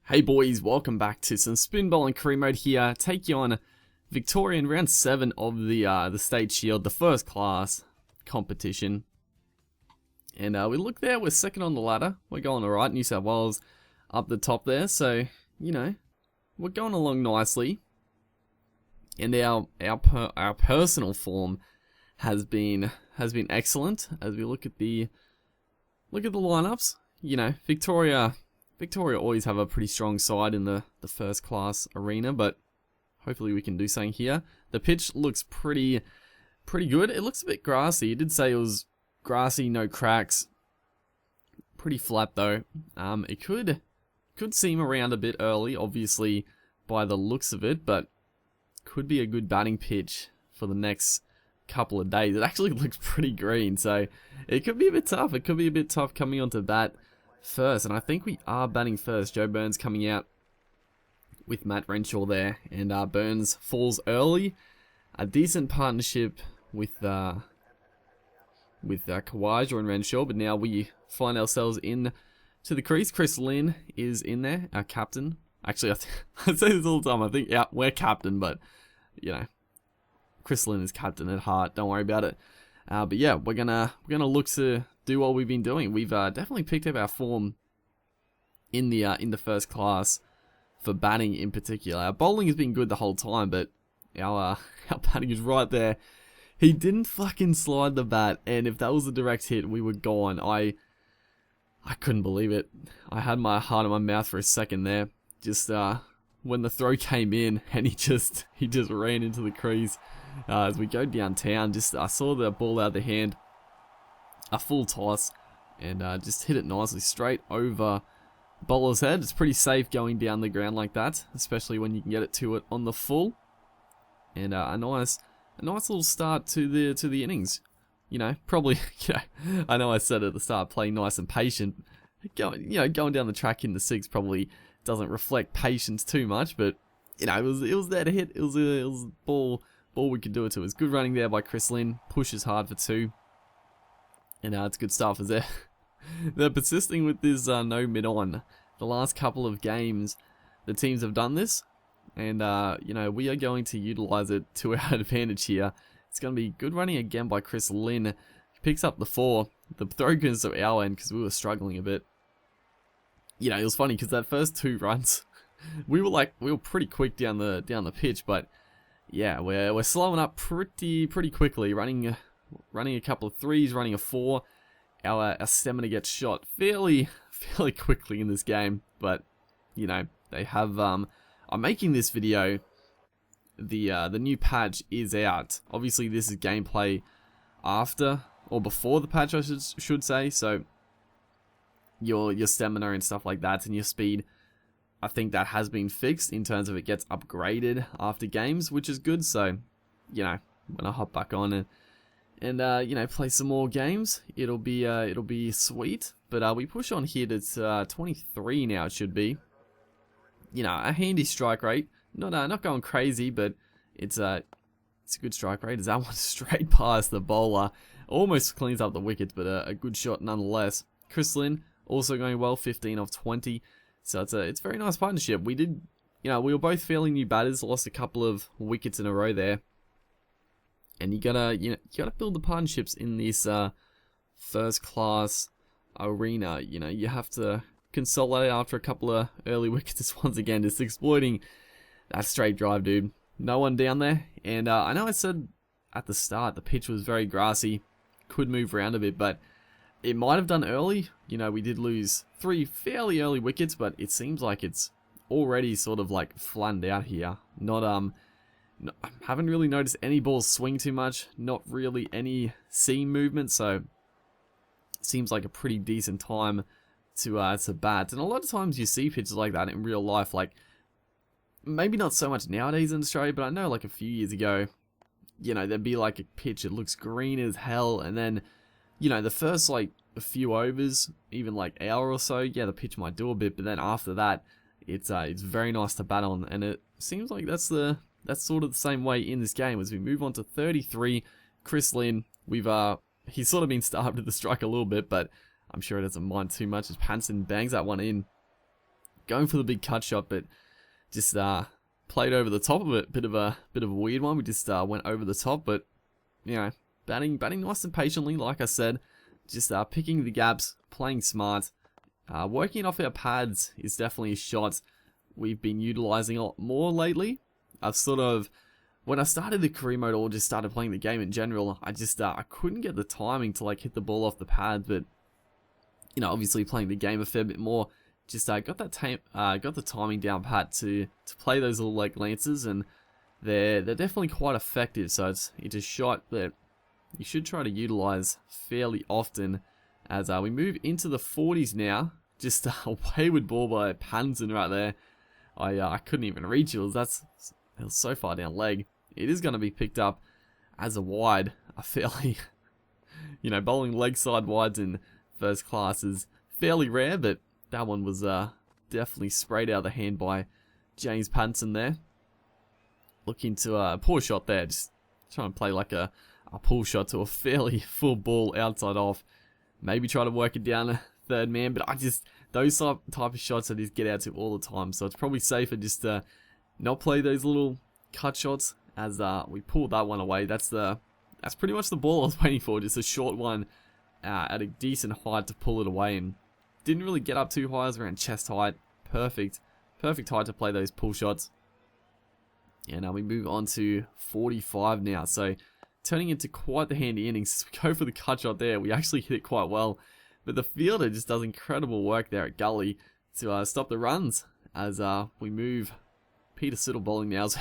Hey boys, welcome back to some Spinball and career mode here. Take you on Victoria in round 7 of the State Shield, the first class competition. And we look there, we're second on the ladder. We're going alright, New South Wales up the top there, so, you know, we're going along nicely. And our personal form has been excellent as we look at the lineups. You know, Victoria always have a pretty strong side in the first class arena, but hopefully we can do something here. The pitch looks pretty good. It looks a bit grassy. It did say it was grassy, no cracks. Pretty flat though. It could seem around a bit early, obviously, by the looks of it, but could be a good batting pitch for the next couple of days. It actually looks pretty green, so it could be a bit tough. It could be a bit tough coming onto bat first, and I think we are batting first. Joe Burns coming out with Matt Renshaw there, and Burns falls early. A decent partnership with Kawaja and Renshaw, but now we find ourselves in to the crease. Chris Lynn is in there, our captain. Actually, I say this all the time. I think we're captain, but you know, Chris Lynn is captain at heart. Don't worry about it. But yeah, we're gonna look to do what we've been doing. We've definitely picked up our form in the first class for batting in particular. Our bowling has been good the whole time, but our batting is right there. He didn't fucking slide the bat, and if that was a direct hit, we were gone. I couldn't believe it. I had my heart in my mouth for a second there. Just when the throw came in, and he just ran into the crease. As we go downtown, I saw the ball out of the hand, a full toss, and just hit it nicely straight over bowler's head. It's pretty safe going down the ground like that, especially when you can get it to it on the full. And a nice little start to the innings. You know, probably. You know, I know I said at the start, playing nice and patient. Going down the track in the 6 probably doesn't reflect patience too much, but you know, it was there to hit. It was a ball we could do it to. It was good running there by Chris Lynn. Pushes hard for 2. And it's good stuff as they're persisting with this no mid-on. The last couple of games, the teams have done this. And, you know, we are going to utilize it to our advantage here. It's going to be good running again by Chris Lynn. He picks up the 4. The throw goes to our end because we were struggling a bit. You know, it was funny because that first 2 runs, we were pretty quick down the pitch, but yeah, we're slowing up pretty quickly, running a couple of 3s, running a 4. Our stamina gets shot fairly quickly in this game, but you know, they have I'm making this video. The new patch is out. Obviously, this is gameplay after or before the patch, I should say. So your stamina and stuff like that, and your speed, I think that has been fixed in terms of it gets upgraded after games, which is good. So, you know, when I hop back on and you know, play some more games, it'll be sweet. But we push on here to 23 now. It should be, you know, a handy strike rate. Not going crazy, but it's a good strike rate. As that one straight past the bowler, almost cleans up the wickets, but a good shot nonetheless. Chris Lynn also going well, 15 off 20. So it's a very nice partnership. We were both fairly new batters, lost a couple of wickets in a row there. And you gotta build the partnerships in this first class arena. You know, you have to consolidate after a couple of early wickets. Once again, just exploiting that straight drive, dude. No one down there. And I know I said at the start the pitch was very grassy, could move around a bit, but it might have done early. You know, we did lose 3 fairly early wickets, but it seems like it's already sort of like flattened out here. Haven't really noticed any balls swing too much. Not really any seam movement, so it seems like a pretty decent time to bat. And a lot of times you see pitches like that in real life, like maybe not so much nowadays in Australia, but I know like a few years ago, you know, there'd be like a pitch, it looks green as hell, and then, you know, the first like a few overs, even like hour or so, yeah, the pitch might do a bit, but then after that, it's very nice to bat on, and it seems like that's sort of the same way in this game. As we move on to 33, Chris Lynn, he's sort of been starved at the strike a little bit, but I'm sure he doesn't mind too much as Panson bangs that one in going for the big cut shot, but just played over the top of it. Bit of a weird one. We just went over the top, but you know, batting nice and patiently, like I said, just picking the gaps, playing smart, working off our pads is definitely a shot we've been utilizing a lot more lately. I've sort of, when I started the career mode or just started playing the game in general, I just I couldn't get the timing to like hit the ball off the pads, but you know, obviously playing the game a fair bit more, just got the timing down pat to play those little leg lances, and they're definitely quite effective. So it's a shot that you should try to utilize fairly often as we move into the 40s now. Just a wayward ball by Pattinson right there. I couldn't even reach it. It was so far down leg. It is going to be picked up as a wide. A fairly, you know, bowling leg side wides in first class is fairly rare, but that one was definitely sprayed out of the hand by James Pattinson there. Looking to a poor shot there, just trying to play like a pull shot to a fairly full ball outside off. Maybe try to work it down a third man, but those type of shots I just get out to all the time, so it's probably safer just to not play those little cut shots as we pulled that one away. That's pretty much the ball I was waiting for, just a short one at a decent height to pull it away, and didn't really get up too high. I was around chest height. Perfect height to play those pull shots. And now we move on to 45 now, so turning into quite the handy innings. We go for the cut shot there. We actually hit it quite well, but the fielder just does incredible work there at gully to stop the runs as we move Peter Siddle bowling now. So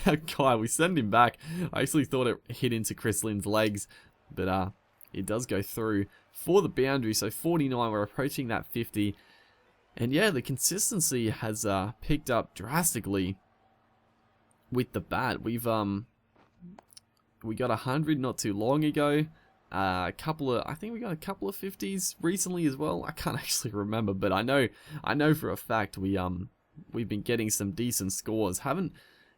our guy, we send him back. I actually thought it hit into Chris Lynn's legs, but it does go through for the boundary. So 49, we're approaching that 50. And yeah, the consistency has picked up drastically with the bat. We got 100 not too long ago. I think we got a couple of 50s recently as well. I can't actually remember, but I know for a fact we've been getting some decent scores. Haven't,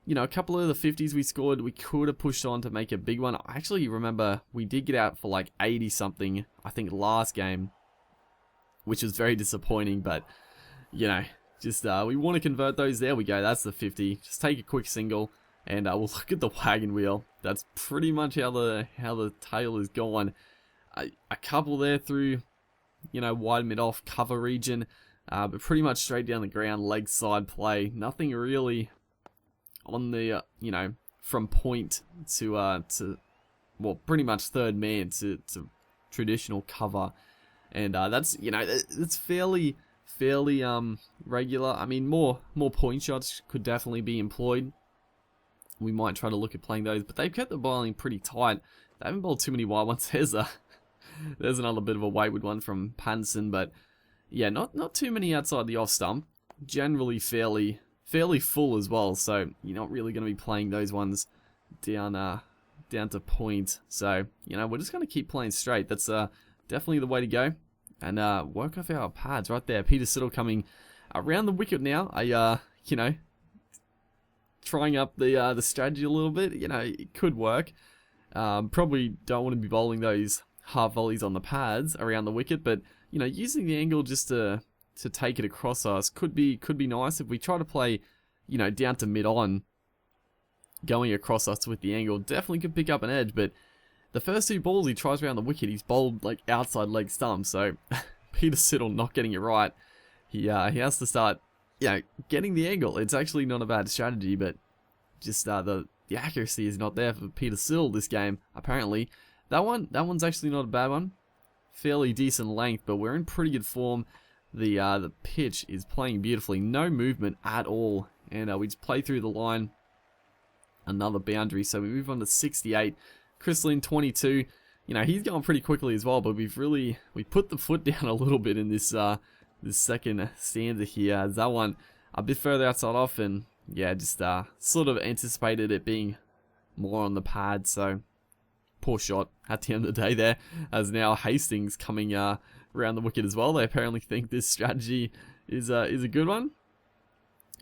you know, a couple of the 50s we scored, we could have pushed on to make a big one. I actually remember we did get out for like 80 something, I think last game, which was very disappointing, but you know, just we want to convert those. There we go, that's the 50. Just take a quick single and we'll look at the wagon wheel. That's pretty much how the tail is going. A couple there through, you know, wide mid off cover region, but pretty much straight down the ground, leg side play. Nothing really on the you know, from point to well, pretty much third man to traditional cover, and that's, you know, it's fairly regular. I mean, more point shots could definitely be employed. We might try to look at playing those, but they've kept the bowling pretty tight. They haven't bowled too many wide ones. There's another bit of a wayward one from Pattinson, but yeah, not too many outside the off stump. Generally fairly full as well, so you're not really going to be playing those ones down to point. So, you know, we're just going to keep playing straight. That's definitely the way to go, and work off our pads right there. Peter Siddle coming around the wicket now. You know, trying up the strategy a little bit. You know, it could work. Probably don't want to be bowling those half volleys on the pads around the wicket, but you know, using the angle just to take it across us could be nice. If we try to play, you know, down to mid on, going across us with the angle, definitely could pick up an edge. But the first two balls he tries around the wicket, he's bowled like outside leg stump. So Peter Siddle not getting it right. He has to start, you know, getting the angle. It's actually not a bad strategy, but just the accuracy is not there for Peter Siddle this game. Apparently, that one's actually not a bad one. Fairly decent length, but we're in pretty good form. The pitch is playing beautifully, no movement at all, and we just play through the line. Another boundary, so we move on to 68. Chris Lynn 22. You know, he's going pretty quickly as well, but we put the foot down a little bit in this second stanza here. That one a bit further outside off, and yeah, just sort of anticipated it being more on the pad. So poor shot at the end of the day there, as now Hastings coming around the wicket as well. They apparently think this strategy is a good one.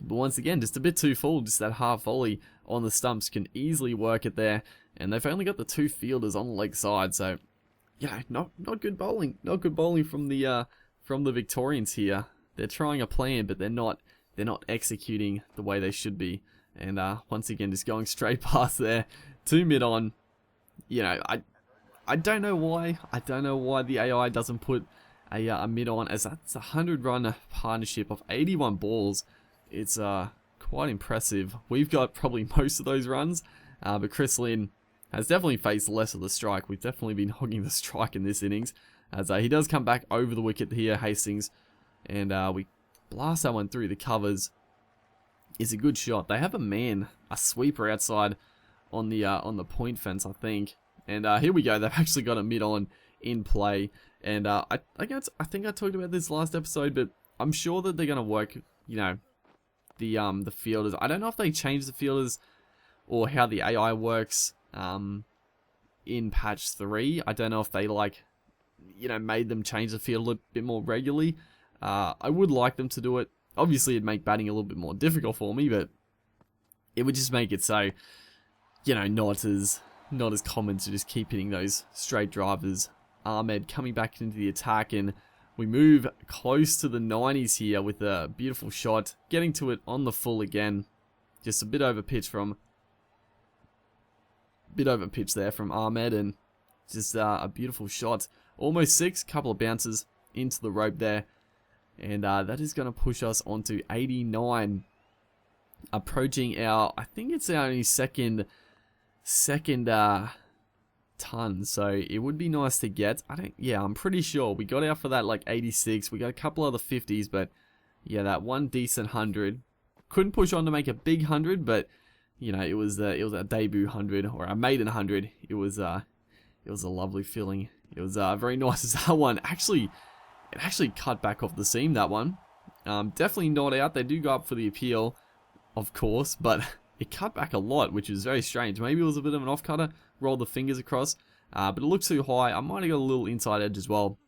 But once again, just a bit too full. Just that half volley on the stumps can easily work it there. And they've only got the two fielders on the leg side. So, yeah, not good bowling. Not good bowling from the Victorians here. they're trying a plan, but they're not executing the way they should be. And once again, just going straight past there to mid on. You know, I don't know why. I don't know why the AI doesn't put a mid on, as that's a 100-run partnership of 81 balls. It's quite impressive. We've got probably most of those runs, but Chris Lynn has definitely faced less of the strike. We've definitely been hogging the strike in this innings, as he does come back over the wicket here, Hastings, and we blast that one through the covers. It's a good shot. They have a sweeper outside on the point fence, I think. And here we go. They've actually got a mid on in play. And I think I talked about this last episode, but I'm sure that they're gonna work, you know, the fielders. I don't know if they changed the fielders or how the AI works in patch 3. I don't know if they, like, you know, made them change the field a bit more regularly. I would like them to do it. Obviously, it'd make batting a little bit more difficult for me, but it would just make it so, you know, not as common to just keep hitting those straight drivers. Ahmed coming back into the attack, and we move close to the 90s here with a beautiful shot, getting to it on the full again. Just a bit over pitch there from Ahmed, and just a beautiful shot. Almost 6, couple of bounces into the rope there, and that is going to push us onto 89, approaching our, I think it's our only second ton, so it would be nice to get. I'm pretty sure we got out for that like 86. We got a couple other 50s, but yeah, that one decent 100. Couldn't push on to make a big 100, but you know, it was a debut 100 or a maiden 100. It was a lovely feeling. It was very nice as that one. It actually cut back off the seam, that one. Definitely not out. They do go up for the appeal, of course, but it cut back a lot, which is very strange. Maybe it was a bit of an off cutter, rolled the fingers across, but it looked too high. I might have got a little inside edge as well.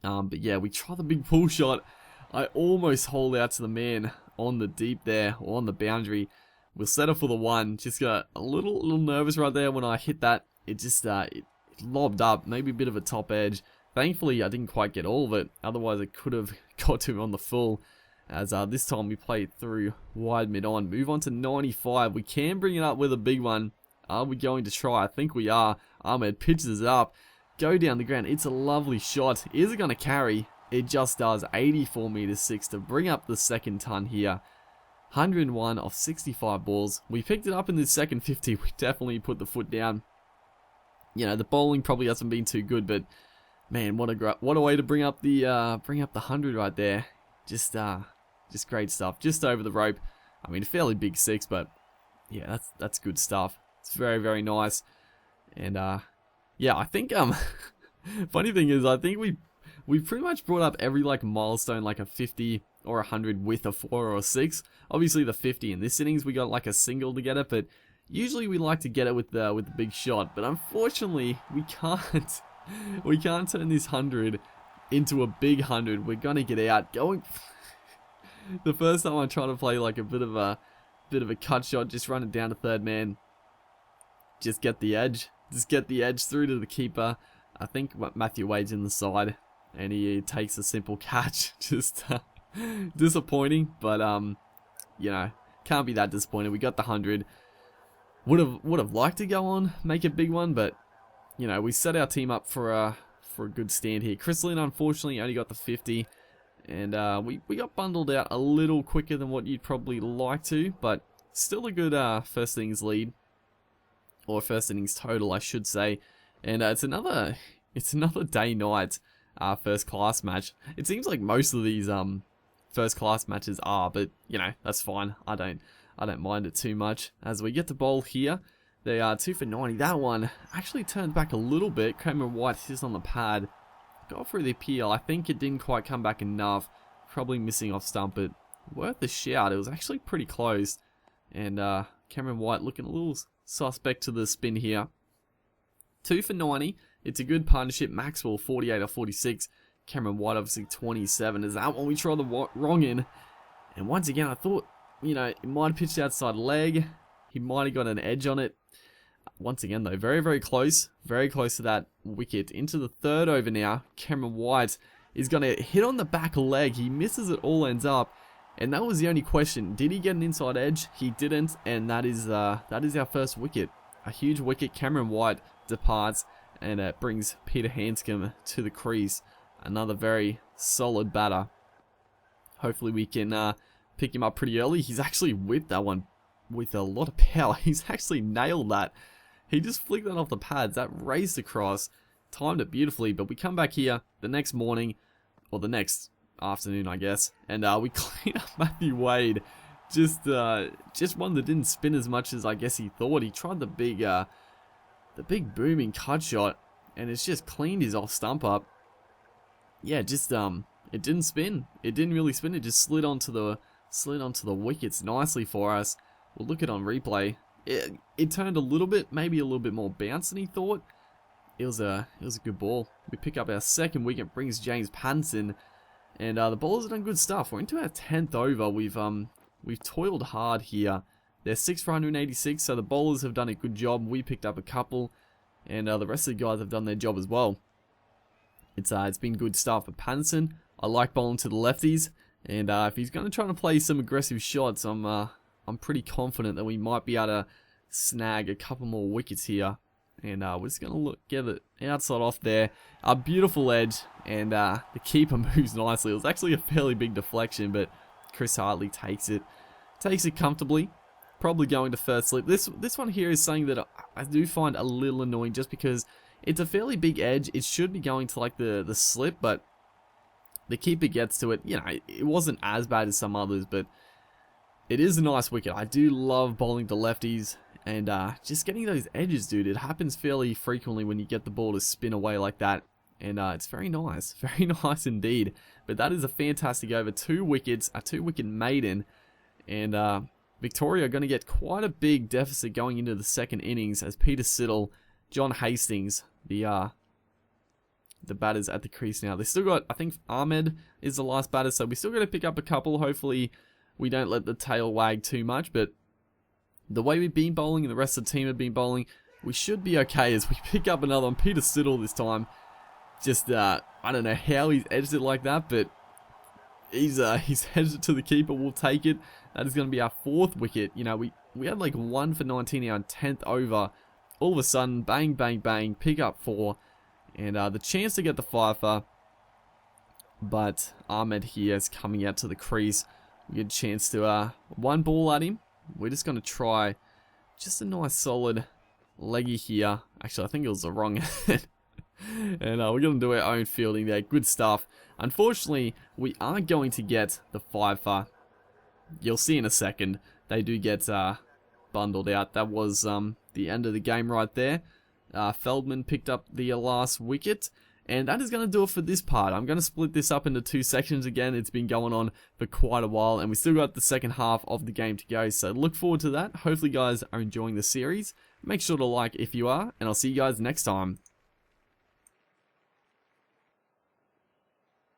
But yeah, we try the big pull shot. I almost hold out to the man on the deep there, or on the boundary. We'll settle for the 1. Just got a little nervous right there when I hit that. It just it lobbed up, maybe a bit of a top edge. Thankfully, I didn't quite get all of it. Otherwise, I could have got to him on the full. As this time we played through wide mid on. Move on to 95. We can bring it up with a big one. Are we going to try? I think we are. Ahmed pitches it up. Go down the ground. It's a lovely shot. Is it going to carry? It just does. 84 meters 6 to bring up the second ton here. 101 off 65 balls. We picked it up in the second 50. We definitely put the foot down. You know, the bowling probably hasn't been too good, but man, what a way to bring up the 100 right there. Just great stuff. Just over the rope. I mean, a fairly big 6, but yeah, that's good stuff. It's very, very nice. And yeah, I think funny thing is, I think we pretty much brought up every like milestone, like a 50 or 100 with a 4 or a 6. Obviously, the 50 in this innings we got like a single to get it, but usually we like to get it with the big shot. But unfortunately, we can't turn this 100 into a big 100. We're gonna get out going. The first time I try to play like a bit of a cut shot, just run it down to third man. Just get the edge. Just get the edge through to the keeper. I think Matthew Wade's in the side, and he takes a simple catch. Just disappointing, but you know, can't be that disappointed. We got the 100. Would have liked to go on, make a big one, but you know, we set our team up for a good stand here. Chris Lynn unfortunately only got the 50. And we got bundled out a little quicker than what you'd probably like to, but still a good first innings lead, or first innings total, I should say. And it's another day-night first class match. It seems like most of these first class matches are, but you know, that's fine. I don't mind it too much. As we get the bowl here, they are 2 for 90. That one actually turned back a little bit. Cameron White sits on the pad. Got through the appeal. I think it didn't quite come back enough. Probably missing off stump, but worth the shout. It was actually pretty close. And Cameron White looking a little suspect to the spin here. 2 for 90. It's a good partnership. Maxwell 48 or 46. Cameron White obviously 27. Is that one we tried the wrong in? And once again, I thought, you know, it might have pitched outside leg. He might have got an edge on it. Once again, though, very, very close to that wicket. Into the third over now. Cameron White is going to hit on the back leg. He misses it, all ends up. And that was the only question. Did he get an inside edge? He didn't, and that is our first wicket. A huge wicket. Cameron White departs, and it brings Peter Hanscom to the crease. Another very solid batter. Hopefully we can pick him up pretty early. He's actually whipped that one with a lot of power. He's actually nailed that. He just flicked that off the pads. That raced across, timed it beautifully. But we come back here the next morning, or the next afternoon, I guess, and we clean up Matthew Wade. Just one that didn't spin as much as I guess he thought. He tried the big booming cut shot, and it's just cleaned his off stump up. Yeah, just it didn't spin. It didn't really spin. It just slid onto the wickets nicely for us. We'll look at it on replay. It turned a little bit, maybe a little bit more bounce than he thought. It was a good ball. We pick up our second wicket, brings James Pattinson, and the bowlers have done good stuff. We're into our 10th over. We've toiled hard here. They're 6 for 186, so the bowlers have done a good job. We picked up a couple, and the rest of the guys have done their job as well. It's been good stuff for Pattinson. I like bowling to the lefties, and if he's going to try to play some aggressive shots, I'm pretty confident that we might be able to snag a couple more wickets here. And we're just going to get it outside off there. A beautiful edge, and the keeper moves nicely. It was actually a fairly big deflection, but Chris Hartley takes it comfortably. Probably going to first slip. This one here is something that I do find a little annoying, just because it's a fairly big edge. It should be going to like the slip, but the keeper gets to it. You know, it wasn't as bad as some others, but it is a nice wicket. I do love bowling to lefties. And just getting those edges, dude, it happens fairly frequently when you get the ball to spin away like that. And it's very nice. Very nice indeed. But that is a fantastic over. 2 wickets, a 2-wicket maiden. And Victoria are going to get quite a big deficit going into the second innings as Peter Siddle, John Hastings, the batters at the crease now. They still got, I think Ahmed is the last batter, so we still got to pick up a couple. Hopefully we don't let the tail wag too much, but the way we've been bowling and the rest of the team have been bowling, we should be okay as we pick up another one. Peter Siddle this time. Just, I don't know how he's edged it like that, but he's edged it to the keeper. We'll take it. That is going to be our 4th wicket. You know, we had like 1 for 19 now in 10th over. All of a sudden, bang, bang, bang, pick up 4. And the chance to get the fifer. But Ahmed here is coming out to the crease. We get a chance to, 1 ball at him. We're just going to try just a nice solid leggy here. Actually, I think it was the wrong end. And we're going to do our own fielding there. Good stuff. Unfortunately, we aren't going to get the fifer. You'll see in a second. They do get bundled out. That was the end of the game right there. Feldman picked up the last wicket. And that is going to do it for this part. I'm going to split this up into 2 sections again. It's been going on for quite a while, and we still got the second half of the game to go. So look forward to that. Hopefully you guys are enjoying the series. Make sure to like if you are, and I'll see you guys next time.